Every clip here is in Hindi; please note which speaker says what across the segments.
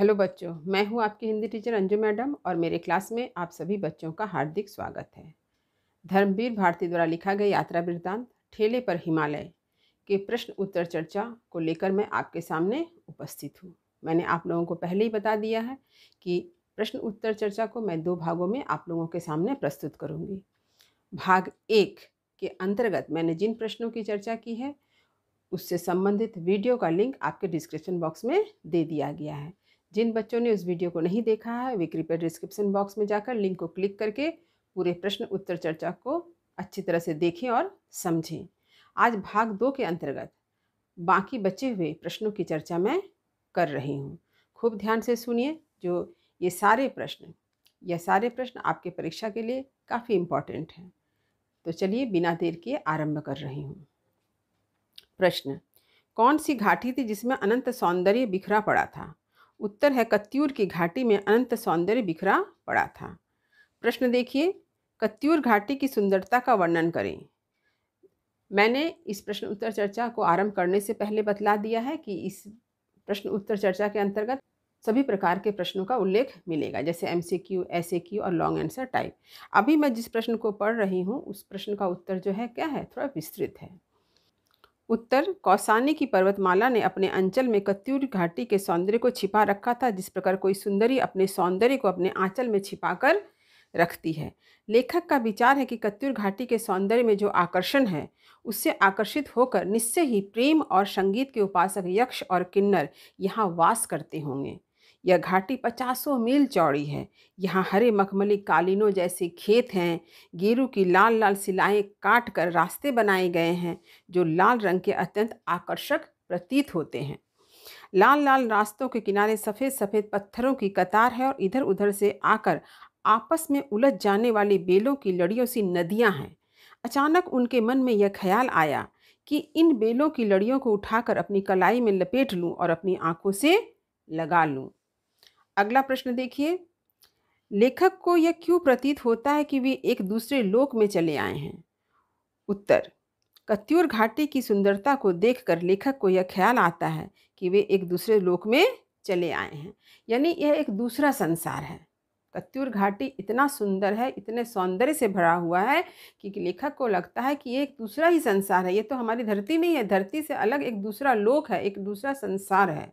Speaker 1: हेलो बच्चों, मैं हूं आपकी हिंदी टीचर अंजू मैडम और मेरे क्लास में आप सभी बच्चों का हार्दिक स्वागत है। धर्मवीर भारती द्वारा लिखा गया यात्रा वृत्तांत ठेले पर हिमालय के प्रश्न उत्तर चर्चा को लेकर मैं आपके सामने उपस्थित हूं। मैंने आप लोगों को पहले ही बता दिया है कि प्रश्न उत्तर चर्चा को मैं 2 भागों में आप लोगों के सामने प्रस्तुत करूँगी। भाग 1 के अंतर्गत मैंने जिन प्रश्नों की चर्चा की है उससे संबंधित वीडियो का लिंक आपके डिस्क्रिप्शन बॉक्स में दे दिया गया है। जिन बच्चों ने उस वीडियो को नहीं देखा है वे कृपया डिस्क्रिप्शन बॉक्स में जाकर लिंक को क्लिक करके पूरे प्रश्न उत्तर चर्चा को अच्छी तरह से देखें और समझें। आज भाग 2 के अंतर्गत बाकी बचे हुए प्रश्नों की चर्चा मैं कर रही हूँ। खूब ध्यान से सुनिए। जो ये सारे प्रश्न आपके परीक्षा के लिए काफ़ी इम्पॉर्टेंट हैं। तो चलिए बिना देर किए आरंभ कर रही हूँ। प्रश्न, कौन सी घाटी थी जिसमें अनंत सौंदर्य बिखरा पड़ा था? उत्तर है कत्यूर की घाटी में अनंत सौंदर्य बिखरा पड़ा था। प्रश्न देखिए, कत्यूर घाटी की सुंदरता का वर्णन करें। मैंने इस प्रश्न उत्तर चर्चा को आरंभ करने से पहले बतला दिया है कि इस प्रश्न उत्तर चर्चा के अंतर्गत सभी प्रकार के प्रश्नों का उल्लेख मिलेगा, जैसे MCQ, SAQ और लॉन्ग आंसर टाइप। अभी मैं जिस प्रश्न को पढ़ रही हूँ उस प्रश्न का उत्तर जो है क्या है, थोड़ा विस्तृत है। उत्तर, कौसानी की पर्वतमाला ने अपने अंचल में कत्यूर घाटी के सौंदर्य को छिपा रखा था, जिस प्रकार कोई सुंदरी अपने सौंदर्य को अपने आंचल में छिपाकर रखती है। लेखक का विचार है कि कत्यूर घाटी के सौंदर्य में जो आकर्षण है उससे आकर्षित होकर निश्चय ही प्रेम और संगीत के उपासक यक्ष और किन्नर यहाँ वास करते होंगे। यह घाटी 50 मील चौड़ी है। यहाँ हरे मखमली कालीनों जैसे खेत हैं। गेरू की लाल लाल सिलाएं काट कर रास्ते बनाए गए हैं जो लाल रंग के अत्यंत आकर्षक प्रतीत होते हैं। लाल लाल रास्तों के किनारे सफ़ेद सफ़ेद पत्थरों की कतार है और इधर उधर से आकर आपस में उलझ जाने वाली बेलों की लड़ियों सी नदियां हैं। अचानक उनके मन में यह ख्याल आया कि इन बेलों की लड़ियों को उठाकर अपनी कलाई में लपेट लूं और अपनी आंखों से लगा लूं। अगला प्रश्न देखिए, लेखक को यह क्यों प्रतीत होता है कि वे एक दूसरे लोक में चले आए हैं? उत्तर, कत्यूर घाटी की सुंदरता को देखकर लेखक को यह ख्याल आता है कि वे एक दूसरे लोक में चले आए हैं, यानी यह एक दूसरा संसार है। कत्यूर घाटी इतना सुंदर है, इतने सौंदर्य से भरा हुआ है कि लेखक को लगता है कि ये एक दूसरा ही संसार है। ये तो हमारी धरती नहीं है, धरती से अलग एक दूसरा लोक है, एक दूसरा संसार है।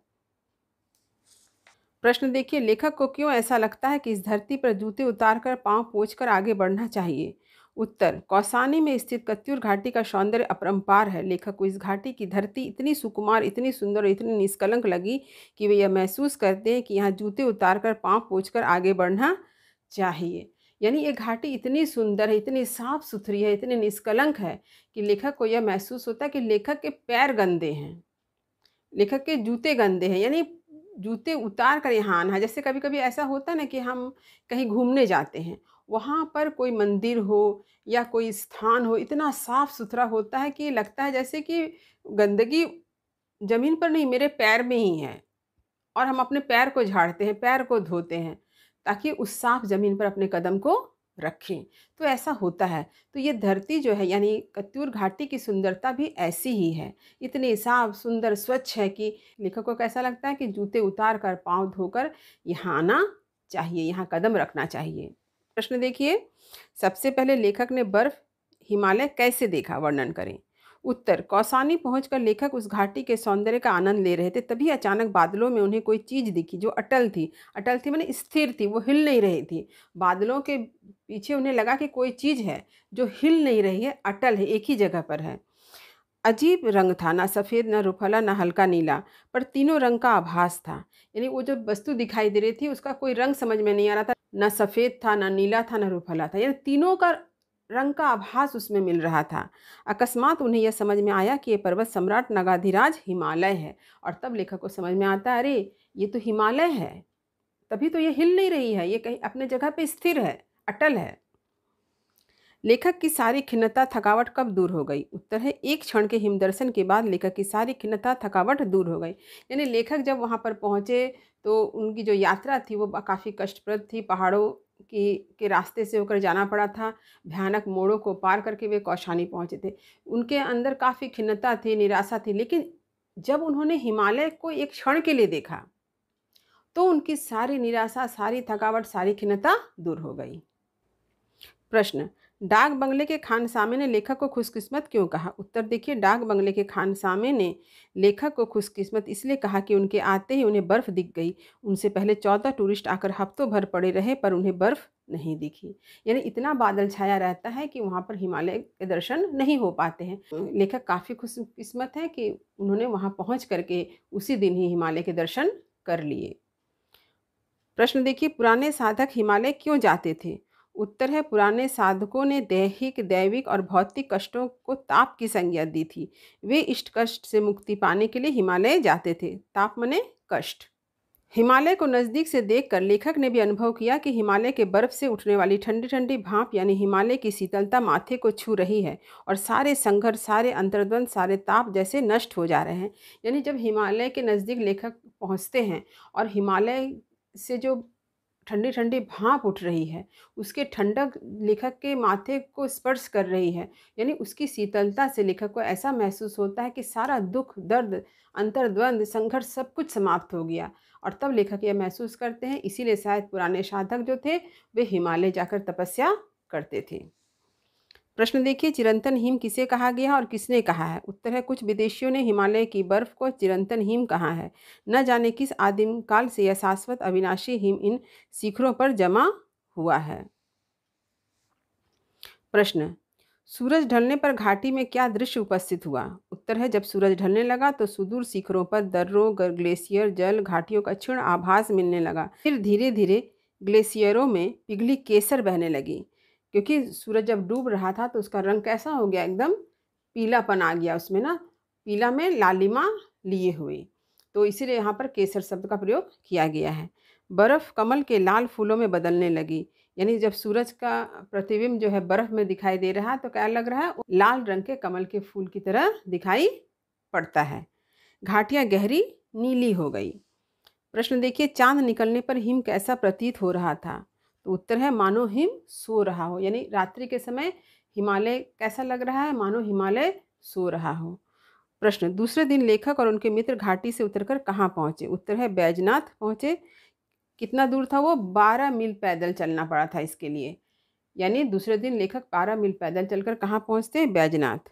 Speaker 1: प्रश्न देखिए, लेखक को क्यों ऐसा लगता है कि इस धरती पर जूते उतारकर पांव पोंछकर आगे बढ़ना चाहिए? उत्तर, कौसानी में स्थित कत्यूर घाटी का सौंदर्य अपरंपार है। लेखक को इस घाटी की धरती इतनी सुकुमार, इतनी सुंदर और इतनी निष्कलंक लगी कि वे यह महसूस करते हैं कि यहाँ जूते उतारकर पांव पोंछकर आगे बढ़ना चाहिए। यानी ये घाटी इतनी सुंदर है, इतनी साफ सुथरी है, इतनी निष्कलंक है कि लेखक को यह महसूस होता है कि लेखक के पैर गंदे हैं, लेखक के जूते गंदे हैं, यानी जूते उतार कर यहाँ आना है। जैसे कभी कभी ऐसा होता है ना कि हम कहीं घूमने जाते हैं, वहाँ पर कोई मंदिर हो या कोई स्थान हो, इतना साफ सुथरा होता है कि लगता है जैसे कि गंदगी जमीन पर नहीं, मेरे पैर में ही है। और हम अपने पैर को झाड़ते हैं, पैर को धोते हैं ताकि उस साफ जमीन पर अपने कदम को रखें। तो ऐसा होता है। तो ये धरती जो है, यानी कत्यूर घाटी की सुंदरता भी ऐसी ही है, इतनी साफ सुंदर स्वच्छ है कि लेखक को कैसा लगता है कि जूते उतार कर पाँव धोकर यहाँ आना चाहिए, यहाँ कदम रखना चाहिए। प्रश्न देखिए, सबसे पहले लेखक ने बर्फ हिमालय कैसे देखा, वर्णन करें। उत्तर, कौसानी पहुंचकर लेखक उस घाटी के सौंदर्य का आनंद ले रहे थे, तभी अचानक बादलों में उन्हें कोई चीज दिखी जो अटल थी। अटल थी माने स्थिर थी, वो हिल नहीं रही थी। बादलों के पीछे उन्हें लगा कि कोई चीज है जो हिल नहीं रही है, अटल है, एक ही जगह पर है। अजीब रंग था, ना सफ़ेद, ना रुखला, ना हल्का नीला, पर तीनों रंग का आभास था। यानी वो जो वस्तु दिखाई दे रही थी उसका कोई रंग समझ में नहीं आ रहा था, ना सफ़ेद था, ना नीला था, ना रुखला था, यानी तीनों का रंग का आभास उसमें मिल रहा था। अकस्मात उन्हें यह समझ में आया कि ये पर्वत सम्राट नगाधिराज हिमालय है। और तब लेखक को समझ में आता है, अरे ये तो हिमालय है, तभी तो ये हिल नहीं रही है, ये कहीं अपने जगह पे स्थिर है, अटल है। लेखक की सारी खिन्नता थकावट कब दूर हो गई? उत्तर है, एक क्षण के हिमदर्शन के बाद लेखक की सारी खिन्नता थकावट दूर हो गई। यानी लेखक जब वहाँ पर पहुँचे तो उनकी जो यात्रा थी वो काफ़ी कष्टप्रद थी। पहाड़ों के रास्ते से होकर जाना पड़ा था। भयानक मोड़ों को पार करके वे कौशानी पहुँचे थे। उनके अंदर काफ़ी खिन्नता थी, निराशा थी, लेकिन जब उन्होंने हिमालय को एक क्षण के लिए देखा तो उनकी सारी निराशा, सारी थकावट, सारी खिन्नता दूर हो गई। प्रश्न, डाक बंगले के खानसामे ने लेखक को खुशकिस्मत क्यों कहा? उत्तर देखिए, डाक बंगले के खानसामे ने लेखक को खुशकिस्मत इसलिए कहा कि उनके आते ही उन्हें बर्फ दिख गई। उनसे पहले 14 टूरिस्ट आकर हफ्तों भर पड़े रहे पर उन्हें बर्फ नहीं दिखी। यानी इतना बादल छाया रहता है कि वहाँ पर हिमालय के दर्शन नहीं हो पाते हैं। लेखक काफ़ी खुशकिस्मत है कि उन्होंने वहाँ पहुँच करके उसी दिन ही हिमालय के दर्शन कर लिए। प्रश्न देखिए, पुराने साधक हिमालय क्यों जाते थे? उत्तर है, पुराने साधकों ने दैहिक, दैविक और भौतिक कष्टों को ताप की संज्ञा दी थी। वे इष्ट कष्ट से मुक्ति पाने के लिए हिमालय जाते थे। ताप मने कष्ट। हिमालय को नज़दीक से देखकर लेखक ने भी अनुभव किया कि हिमालय के बर्फ से उठने वाली ठंडी ठंडी भाप यानी हिमालय की शीतलता माथे को छू रही है और सारे संघर्ष, सारे अंतर्द्वंद, सारे ताप जैसे नष्ट हो जा रहे हैं। यानी जब हिमालय के नज़दीक लेखक पहुँचते हैं और हिमालय से जो ठंडी ठंडी भाप उठ रही है, उसके ठंडक लेखक के माथे को स्पर्श कर रही है, यानी उसकी शीतलता से लेखक को ऐसा महसूस होता है कि सारा दुख, दर्द, अंतर्द्वंद, संघर्ष सब कुछ समाप्त हो गया। और तब लेखक यह महसूस करते हैं, इसीलिए शायद पुराने साधक जो थे वे हिमालय जाकर तपस्या करते थे। प्रश्न देखिए, चिरंतन हिम किसे कहा गया है और किसने कहा है? उत्तर है, कुछ विदेशियों ने हिमालय की बर्फ को चिरंतन हिम कहा है। न जाने किस आदिम काल से यह शाश्वत अविनाशी हिम इन शिखरों पर जमा हुआ है। प्रश्न, सूरज ढलने पर घाटी में क्या दृश्य उपस्थित हुआ? उत्तर है, जब सूरज ढलने लगा तो सुदूर शिखरों पर दर्रों, ग्लेशियर, जल, घाटियों का क्षीण आभास मिलने लगा। फिर धीरे धीरे ग्लेशियरों में पिघली केसर बहने लगी, क्योंकि सूरज जब डूब रहा था तो उसका रंग कैसा हो गया, एकदम पीलापन आ गया उसमें ना, पीला में लालिमा लिए हुए, तो इसीलिए यहाँ पर केसर शब्द का प्रयोग किया गया है। बर्फ कमल के लाल फूलों में बदलने लगी, यानी जब सूरज का प्रतिबिंब जो है बर्फ में दिखाई दे रहा है तो क्या लग रहा है, लाल रंग के कमल के फूल की तरह दिखाई पड़ता है। घाटियां गहरी नीली हो गई। प्रश्न देखिए, चांद निकलने पर हिम कैसा प्रतीत हो रहा था? तो उत्तर है, मानो हिम सो रहा हो, यानी रात्रि के समय हिमालय कैसा लग रहा है, मानो हिमालय सो रहा हो। प्रश्न, दूसरे दिन लेखक और उनके मित्र घाटी से उतरकर कहाँ पहुँचे? उत्तर है, बैजनाथ पहुँचे। कितना दूर था वो? 12 मील पैदल चलना पड़ा था इसके लिए। यानी दूसरे दिन लेखक 12 मील पैदल चलकर कहाँ पहुँचते हैं? बैजनाथ।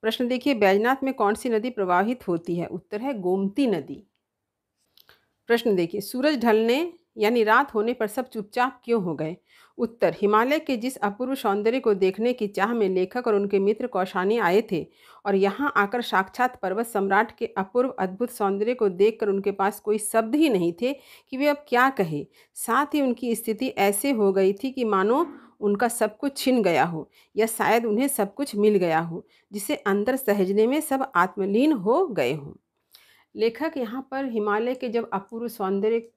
Speaker 1: प्रश्न देखिए, बैजनाथ में कौन सी नदी प्रवाहित होती है? उत्तर है, गोमती नदी। प्रश्न देखिए, सूरज ढलने यानी रात होने पर सब चुपचाप क्यों हो गए? उत्तर, हिमालय के जिस अपूर्व सौंदर्य को देखने की चाह में लेखक और उनके मित्र कौशानी आए थे और यहाँ आकर साक्षात पर्वत सम्राट के अपूर्व अद्भुत सौंदर्य को देखकर उनके पास कोई शब्द ही नहीं थे कि वे अब क्या कहे। साथ ही उनकी स्थिति ऐसे हो गई थी कि मानो उनका सब कुछ छिन गया हो या शायद उन्हें सब कुछ मिल गया हो, जिसे अंदर सहेजने में सब आत्मलीन हो गए हों। लेखक यहाँ पर हिमालय के जब अपूर्व सौंदर्य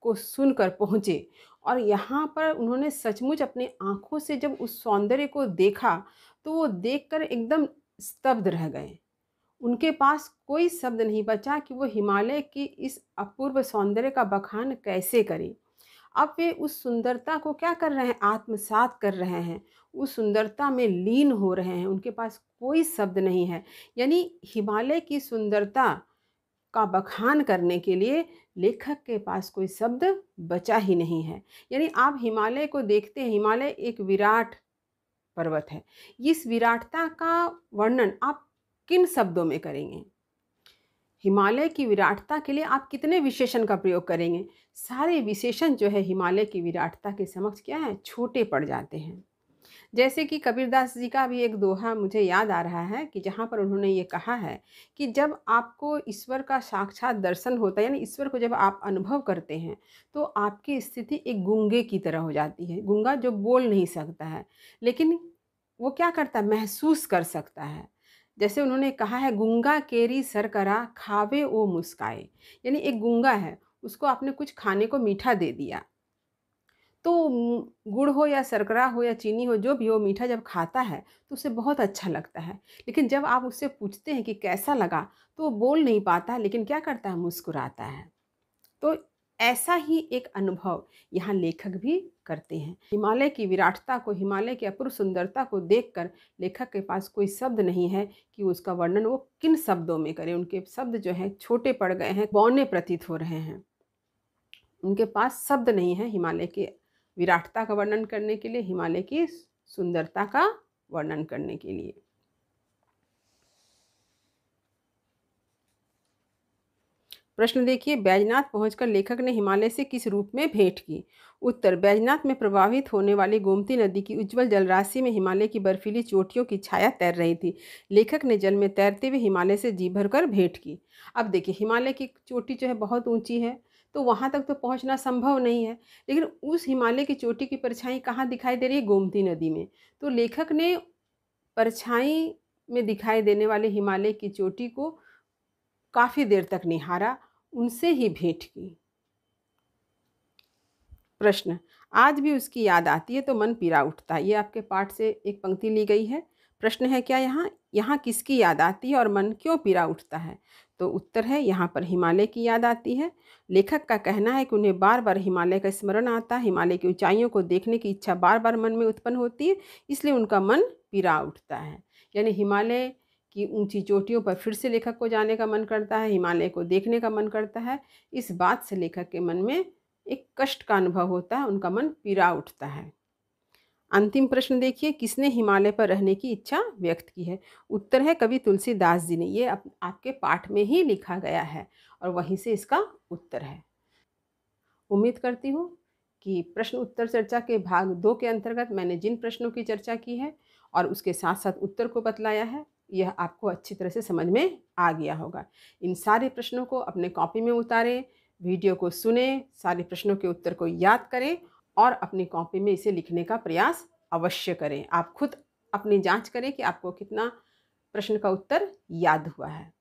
Speaker 1: को सुनकर पहुँचे और यहाँ पर उन्होंने सचमुच अपनी आँखों से जब उस सौंदर्य को देखा तो वो देखकर एकदम स्तब्ध रह गए। उनके पास कोई शब्द नहीं बचा कि वो हिमालय की इस अपूर्व सौंदर्य का बखान कैसे करें। अब वे उस सुंदरता को क्या कर रहे हैं, आत्मसात कर रहे हैं, उस सुंदरता में लीन हो रहे हैं। उनके पास कोई शब्द नहीं है। यानी हिमालय की सुंदरता का बखान करने के लिए लेखक के पास कोई शब्द बचा ही नहीं है। यानी आप हिमालय को देखते हैं, हिमालय एक विराट पर्वत है। इस विराटता का वर्णन आप किन शब्दों में करेंगे? हिमालय की विराटता के लिए आप कितने विशेषण का प्रयोग करेंगे? सारे विशेषण जो है हिमालय की विराटता के समक्ष क्या है, छोटे पड़ जाते हैं। जैसे कि कबीरदास जी का भी एक दोहा मुझे याद आ रहा है कि जहाँ पर उन्होंने ये कहा है कि जब आपको ईश्वर का साक्षात दर्शन होता है, यानी ईश्वर को जब आप अनुभव करते हैं तो आपकी स्थिति एक गूंगे की तरह हो जाती है। गूंगा जो बोल नहीं सकता है, लेकिन वो क्या करता है, महसूस कर सकता है। जैसे उन्होंने कहा है, गूंगा केरी सरकरा खावे ओ मुस्काए। यानी एक गूंगा है, उसको आपने कुछ खाने को मीठा दे दिया तो गुड़ हो या शर्करा हो या चीनी हो, जो भी हो, मीठा जब खाता है तो उसे बहुत अच्छा लगता है। लेकिन जब आप उससे पूछते हैं कि कैसा लगा तो वो बोल नहीं पाता, लेकिन क्या करता है, मुस्कुराता है। तो ऐसा ही एक अनुभव यहाँ लेखक भी करते हैं। हिमालय की विराटता को, हिमालय की अपूर्व सुंदरता को देखकर लेखक के पास कोई शब्द नहीं है कि उसका वर्णन वो किन शब्दों में करे। उनके शब्द जो हैं छोटे पड़ गए हैं, बौने प्रतीत हो रहे हैं। उनके पास शब्द नहीं है हिमालय के विराटता का वर्णन करने के लिए, हिमालय की सुंदरता का वर्णन करने के लिए। प्रश्न देखिए, बैजनाथ पहुंचकर लेखक ने हिमालय से किस रूप में भेंट की? उत्तर, बैजनाथ में प्रवाहित होने वाली गोमती नदी की उज्जवल जलराशि में हिमालय की बर्फीली चोटियों की छाया तैर रही थी। लेखक ने जल में तैरते हुए हिमालय से जी भरकर भेंट की। अब देखिए, हिमालय की चोटी जो है बहुत ऊंची है, तो वहां तक तो पहुंचना संभव नहीं है, लेकिन उस हिमालय की चोटी की परछाई कहाँ दिखाई दे रही है? गोमती नदी में। तो लेखक ने परछाई में दिखाई देने वाले हिमालय की चोटी को काफी देर तक निहारा, उनसे ही भेंट की। प्रश्न, आज भी उसकी याद आती है तो मन पीरा उठता है। ये आपके पाठ से एक पंक्ति ली गई है। प्रश्न है क्या यहाँ किसकी याद आती है और मन क्यों पीरा उठता है? तो उत्तर है, यहाँ पर हिमालय की याद आती है। लेखक का कहना है कि उन्हें बार बार हिमालय का स्मरण आता है, हिमालय की ऊंचाइयों को देखने की इच्छा बार बार मन में उत्पन्न होती है, इसलिए उनका मन पीरा उठता है। यानी हिमालय की ऊंची चोटियों पर फिर से लेखक को जाने का मन करता है, हिमालय को देखने का मन करता है। इस बात से लेखक के मन में एक कष्ट का अनुभव होता है, उनका मन पीरा उठता है। अंतिम प्रश्न देखिए, किसने हिमालय पर रहने की इच्छा व्यक्त की है? उत्तर है, कवि तुलसीदास जी ने। ये आपके पाठ में ही लिखा गया है और वहीं से इसका उत्तर है। उम्मीद करती हूँ कि प्रश्न उत्तर चर्चा के भाग 2 के अंतर्गत मैंने जिन प्रश्नों की चर्चा की है और उसके साथ साथ उत्तर को बतलाया है, यह आपको अच्छी तरह से समझ में आ गया होगा। इन सारे प्रश्नों को अपने कॉपी में उतारें, वीडियो को सुनें, सारे प्रश्नों के उत्तर को याद करें और अपनी कॉपी में इसे लिखने का प्रयास अवश्य करें। आप खुद अपनी जांच करें कि आपको कितना प्रश्न का उत्तर याद हुआ है।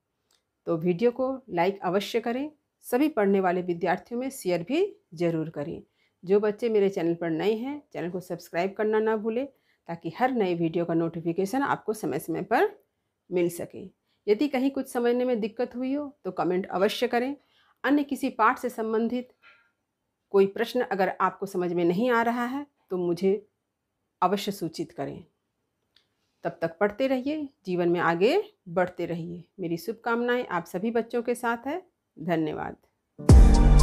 Speaker 1: तो वीडियो को लाइक अवश्य करें, सभी पढ़ने वाले विद्यार्थियों में शेयर भी ज़रूर करें। जो बच्चे मेरे चैनल पर नए हैं, चैनल को सब्सक्राइब करना ना भूलें, ताकि हर नए वीडियो का नोटिफिकेशन आपको समय समय पर मिल सके। यदि कहीं कुछ समझने में दिक्कत हुई हो तो कमेंट अवश्य करें। अन्य किसी पाठ से संबंधित कोई प्रश्न अगर आपको समझ में नहीं आ रहा है तो मुझे अवश्य सूचित करें। तब तक पढ़ते रहिए, जीवन में आगे बढ़ते रहिए। मेरी शुभकामनाएं आप सभी बच्चों के साथ है। धन्यवाद।